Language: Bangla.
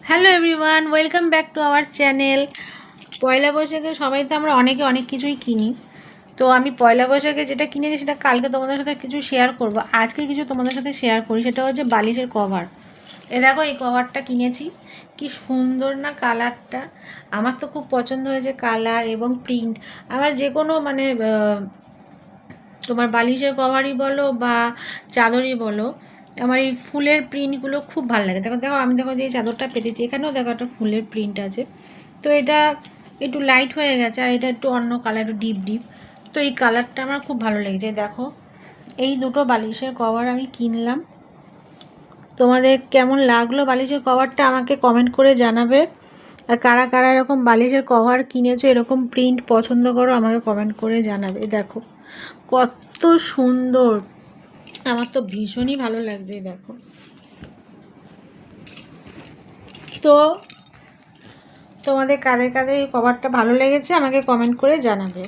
Hello everyone, welcome back to our channel. পয়লা বৈশাখে সবাই তো আমরা অনেকে অনেক কিছুই কিনি। তো আমি পয়লা বৈশাখে যেটা কিনেছি সেটা কালকে তোমাদের সাথে কিছু শেয়ার করব। আজকে কিছু তোমাদের সাথে শেয়ার করি, সেটা হচ্ছে বালিশের কভার। এ দেখো, এই কভারটা কিনেছি, কি সুন্দর না কালারটা। আমার তো খুব পছন্দ হয়েছে কালার এবং প্রিন্ট। আমার যে কোনো তোমার বালিশের কভারই বলো বা চাদরই বলো, আমার এই ফুলের প্রিন্টগুলো খুব ভালো লাগে। দেখো দেখো, আমি দেখো যে এই চাদরটা পেতেছি, এখানেও দেখো একটা ফুলের প্রিন্ট আছে। তো এটা একটু লাইট হয়ে গেছে, আর এটা একটু অন্য কালার, একটু ডিপ ডিপ। তো এই কালারটা আমার খুব ভালো লেগেছে। দেখো, এই দুটো বালিশের কভার আমি কিনলাম। তোমাদের কেমন লাগলো বালিশের কভারটা আমাকে কমেন্ট করে জানাবে। আর কারা কারা এরকম বালিশের কভার কিনেছো, এরকম প্রিন্ট পছন্দ করো, আমাকে কমেন্ট করে জানাবে। দেখো কত সুন্দর, আমার তো ভীষণই ভালো লাগছে। দেখো, তো তোমাদের কাদের কাদের এই কভারটা ভালো লেগেছে আমাকে কমেন্ট করে জানাবে।